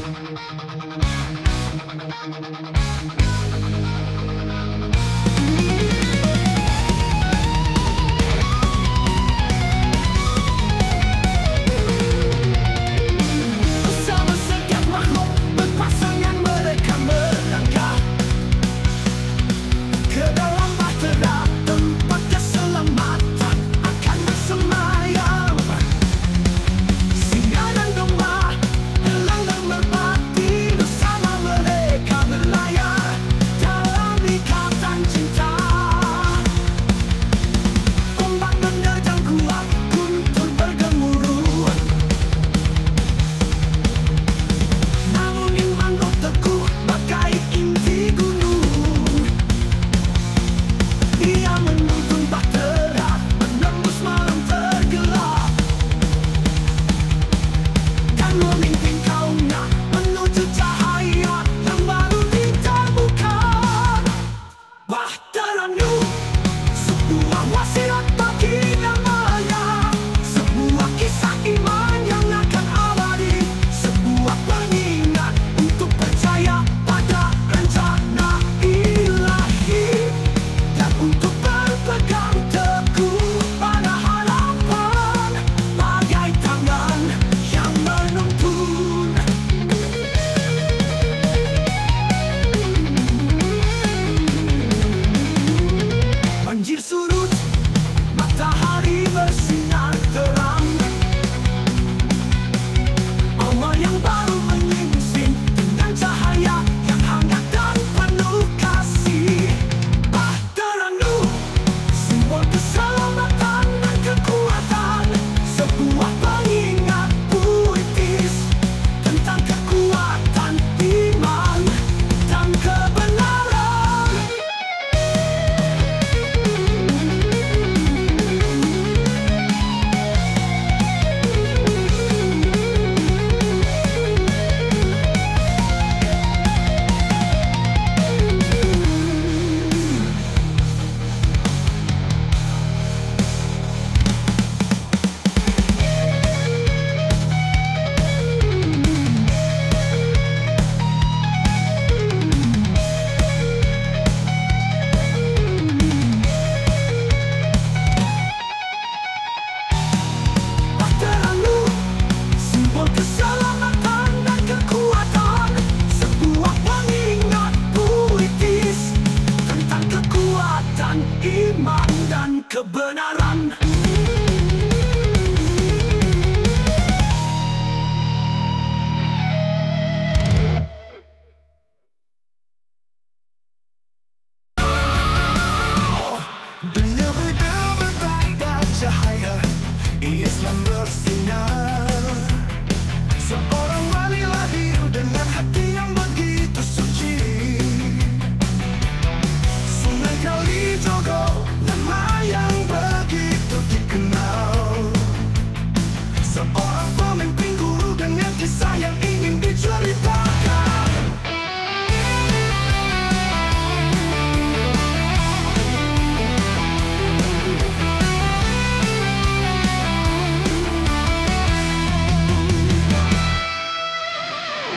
Bersama setiap makhluk berpasangan mereka melangkah ke dalam bahtera tempat keselamatan akan bersemayam. Singa dan domba, elang dan merpati bersama mereka berlayar dalam ikatan cinta. Ombak menerjang kuat, guntur bergemuruh, namun iman roh teguh bagai inti gunung. Ia menuntun bahtera menembus malam tergelap dan memimpin kaumnya menuju cahaya yang baru ditemukan. Bahtera Nuh, sebuah wasiat bagi namanya, sebuah kisah iman yang akan abadi, sebuah pengingat untuk percaya pada rencana ilahi dan untuk berpegang teguh pada harapan bagai tangan yang menuntun. Banjir surut, matahari bersinar terang, awan yang baru menyingsing dengan cahaya yang hangat dan penuh kasih. Bahtera Nuh, simbol keselamatan dan kekuatan, sebuah pengingat puitis tentang kekuatan iman dan kebenaran. Bahtera Nuh, simbol keselamatan dan kekuatan, sebuah pengingat puitis tentang kekuatan iman dan kebenaran. Benar-benar berbakar cahaya, Islam bersinar. Seorang wali lahir dengan hati yang begitu suci. Sungai Kalijogo, nama yang begitu dikenal. Seorang pemimpin guru dengan kisah yang ingin diceritakan.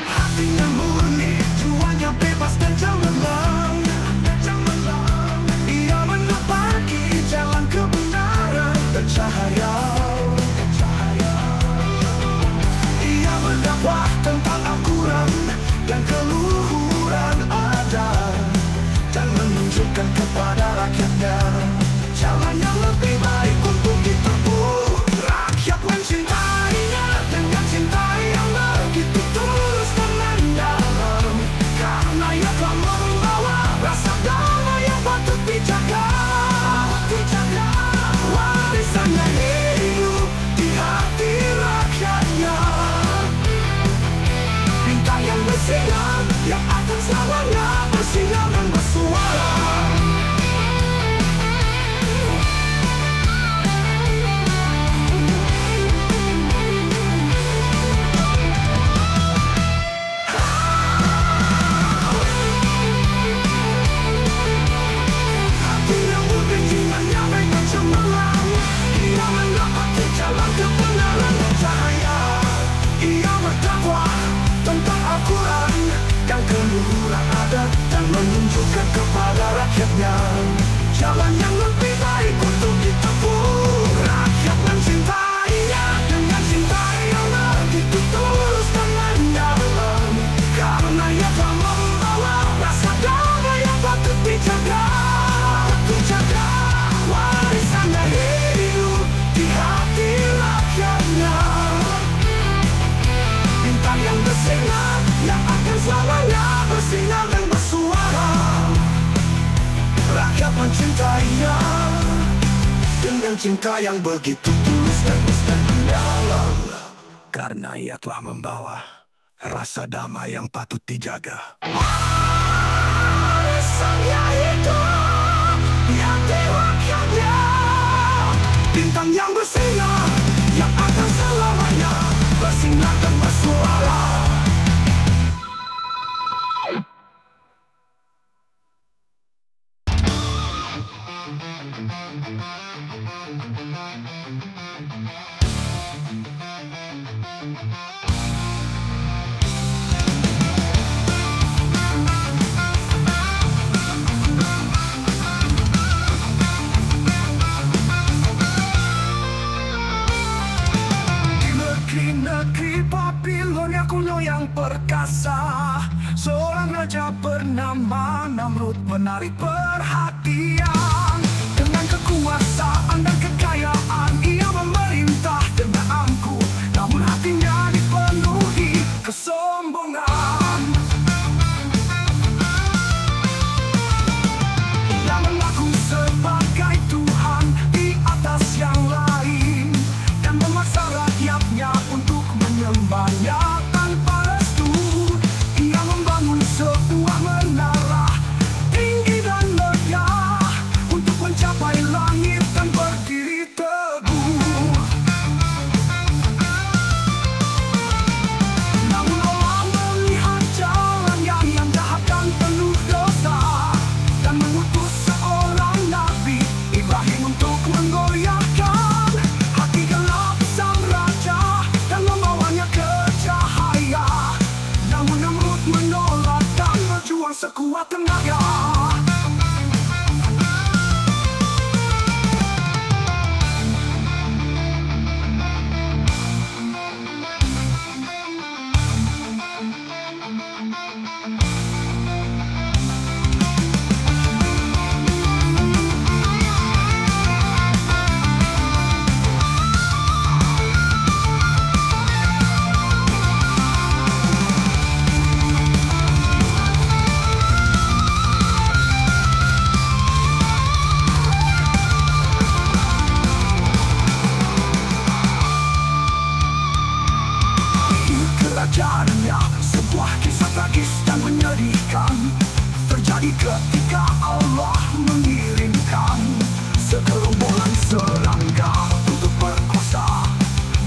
Hatinya murni, jiwanya bebas dan cemerlang. Ia menapaki jalan kebenaran dan cahaya. Ia mendakwah tentang Al-Quran dan keluhuran adat, dan menunjukkan kepada rakyatnya jalan yang lebih baik untuk ditempuh. Rakyat mencintainya dengan cinta yang begitu tulus dan mendalam, karena ia telah membawa rasa damai yang patut dijaga. Warisannya hidup di hati rakyatnya, bintang yang bersinar yang akan selamanya bersinar dan bersuara. Ia berdakwah tentang rakyatnya. Jalan yang lebih baik untuk ditempuh. Rakyat mencintainya dengan cinta yang begitu tulus dan mendalam, karena ia telah membawa rasa damai yang patut dijaga. Jaga warisan hidup di hati rakyatnya. Bintang yang bersinar, yang akan selamanya bersinar dan bersuara. Rakyat mencintainya dengan cinta yang begitu tulus dan mendalam, karena ia telah membawa rasa damai yang patut dijaga. Warisannya hidup di hati rakyatnya. Bintang yang bersinar, yang akan selamanya bersinar dan bersuara. Negeri Babilonia kuno yang perkasa, seorang raja bernama Namrud menarik perhatian. Dengan kekuasaan dan kekayaan ia memerintah dengan angkuh, namun hatinya dipenuhi kesombongan. Ia mengaku sebagai Tuhan di atas yang lain dan memaksa rakyatnya untuk menyembahnya tanpa restu. Ia membangun sebuah menara tinggi dan megah untuk mencapai langit dan berdiri teguh. Namun Allah melihat jalannya yang jahat dan penuh dosa, dan mengutus seorang nabi Ibrahim untuk menggoyahkan hati gelap sang raja dan membawanya ke cahaya. Namun Namrud menolak dan berjuang sekuat tenaga. Kerajaannya sebuah kisah tragis dan menyedihkan, terjadi ketika Allah mengirimkan segerombolan serangga untuk berkuasa.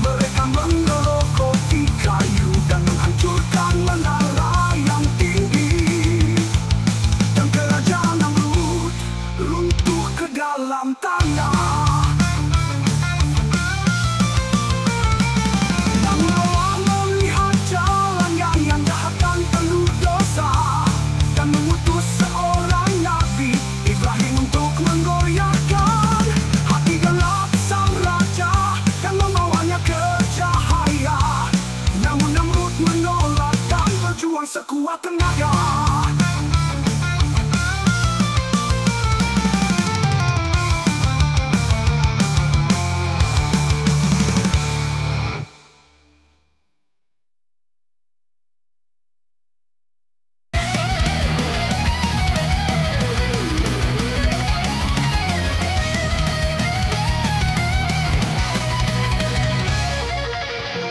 Mereka menggerogoti kayu dan menghancurkan menara yang tinggi, dan kerajaan Namrud runtuh ke dalam tanah. Sekuat tenaga.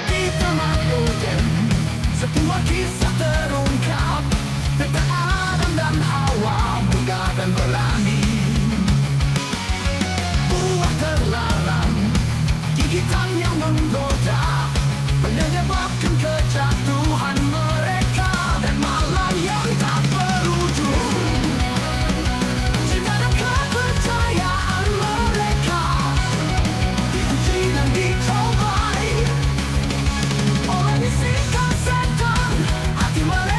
Di tengah hujan, sebuah kisah terungkap tentang Adam dan Hawa, muda dan berani. Buah terlarang, gigitan yang menggoda, menyebabkan kejatuhan mereka dan malam yang tak berujung. Cinta dan kepercayaan mereka diuji dan dicobai oleh bisikan setan. Hati mereka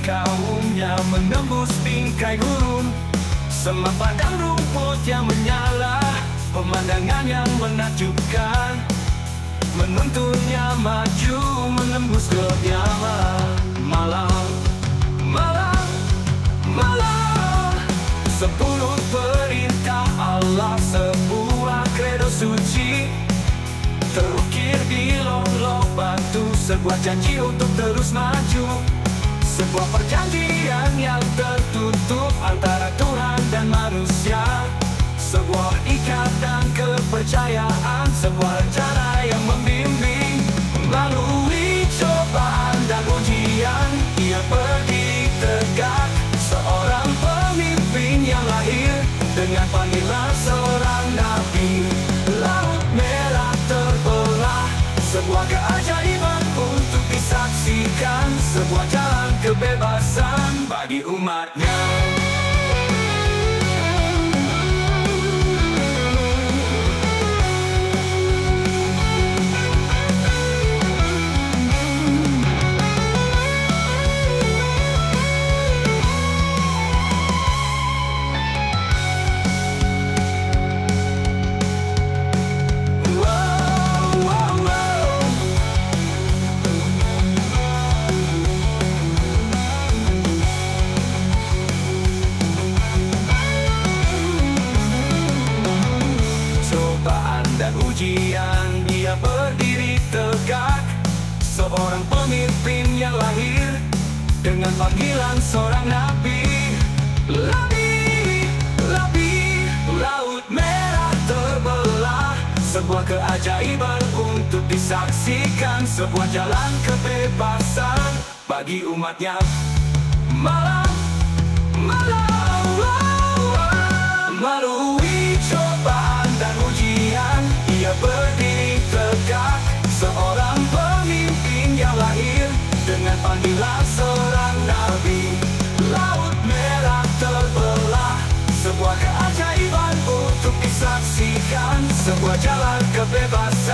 kaumnya menembus bingkai gurun. Semak padang rumput yang menyala, pemandangan yang menakjubkan, menuntunnya maju menembus kediaman. Malam, malam, malam, 10 perintah Allah, sebuah kredo suci terukir di lolok batu, sebuah janji untuk terus maju, sebuah perjanjian yang tertutup antara Tuhan dan manusia, sebuah ikatan kepercayaan, sebuah rencana yang membimbing. Melalui cobaan dan ujian, ia berdiri tegak, seorang pemimpin yang lahir dengan panggilan seorang nabi. Laut merah terbelah, sebuah keajaiban untuk disaksikan, sebuah jalan kebebasan bagi umatnya. Dan ujian, dia berdiri tegak, seorang pemimpin yang lahir dengan panggilan seorang nabi. Nabi, nabi, laut merah terbelah, sebuah keajaiban untuk disaksikan, sebuah jalan kebebasan bagi umatnya. Malam, malam, melalui cobaan dan ujian, ia berdiri tegak, seorang pemimpin yang lahir dengan panggilan seorang nabi. Laut merah terbelah, sebuah keajaiban untuk disaksikan, sebuah jalan kebebasan